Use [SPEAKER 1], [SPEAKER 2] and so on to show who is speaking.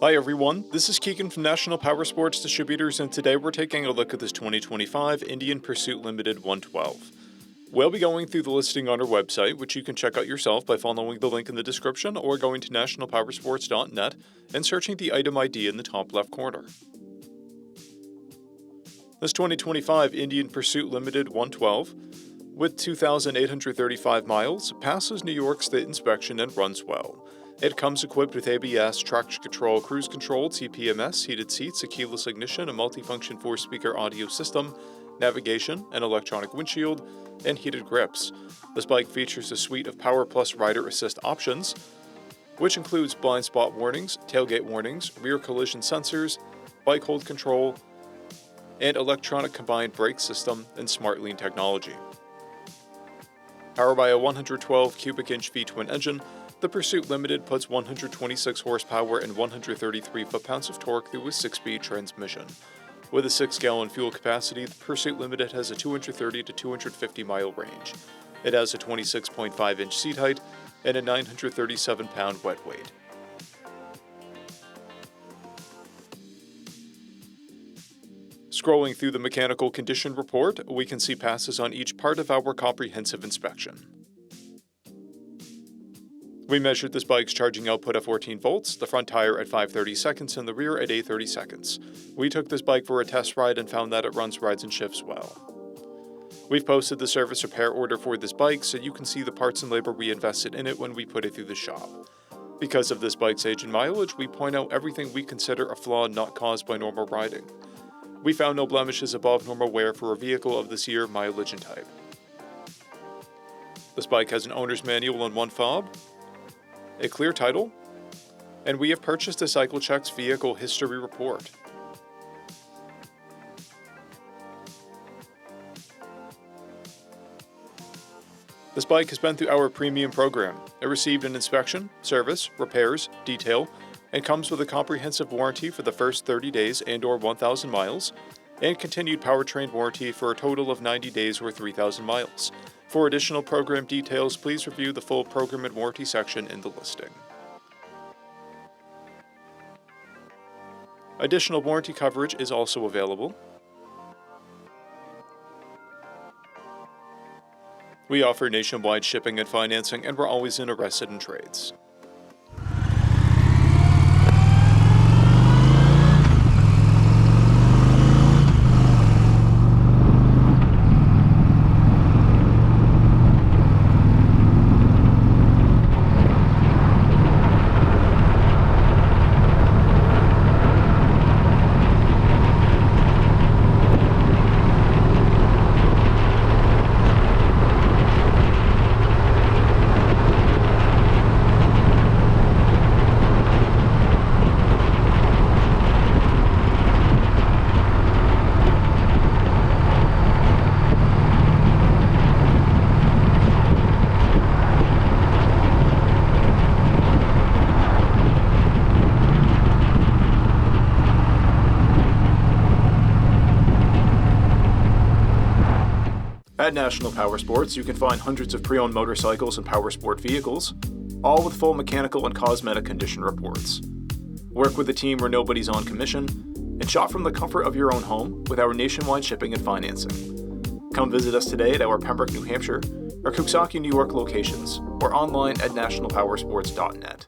[SPEAKER 1] Hi everyone, this is Keegan from National Powersports Distributors, and today we're taking a look at this 2025 Indian Pursuit Limited 112. We'll be going through the listing on our website, which you can check out yourself by following the link in the description or going to nationalpowersports.net and searching the item ID in the top left corner. This 2025 Indian Pursuit Limited 112, with 2,835 miles, passes New York State inspection and runs well. It comes equipped with ABS, traction control, cruise control, TPMS, heated seats, a keyless ignition, a multifunction 4-speaker audio system, navigation, an electronic windshield, and heated grips. This bike features a suite of Power Plus rider assist options, which includes blind spot warnings, tailgate warnings, rear collision sensors, bike hold control, and electronic combined brake system and smart lean technology. Powered by a 112 cubic inch V-twin engine, the Pursuit Limited puts 126 horsepower and 133 foot-pounds of torque through a 6-speed transmission. With a 6-gallon fuel capacity, the Pursuit Limited has a 230 to 250 mile range. It has a 26.5 inch seat height and a 937 pound wet weight. Scrolling through the mechanical condition report, we can see passes on each part of our comprehensive inspection. We measured this bike's charging output at 14 volts, the front tire at 5/30 seconds, and the rear at 8/30 seconds. We took this bike for a test ride and found that it runs, rides, and shifts well. We've posted the service repair order for this bike so you can see the parts and labor we invested in it when we put it through the shop. Because of this bike's age and mileage, we point out everything we consider a flaw not caused by normal riding. We found no blemishes above normal wear for a vehicle of this year, mileage, and type. This bike has an owner's manual and one fob, a clear title, and we have purchased a CycleCheck's vehicle history report. This bike has been through our premium program. It received an inspection, service, repairs, detail, and comes with a comprehensive warranty for the first 30 days and/or 1,000 miles, and continued powertrain warranty for a total of 90 days or 3,000 miles. For additional program details, please review the full program and warranty section in the listing. Additional warranty coverage is also available. We offer nationwide shipping and financing, and we're always interested in trades. At National Powersports, you can find hundreds of pre-owned motorcycles and powersport vehicles, all with full mechanical and cosmetic condition reports. Work with a team where nobody's on commission, and shop from the comfort of your own home with our nationwide shipping and financing. Come visit us today at our Pembroke, New Hampshire, or Coxsackie, New York locations, or online at nationalpowersports.net.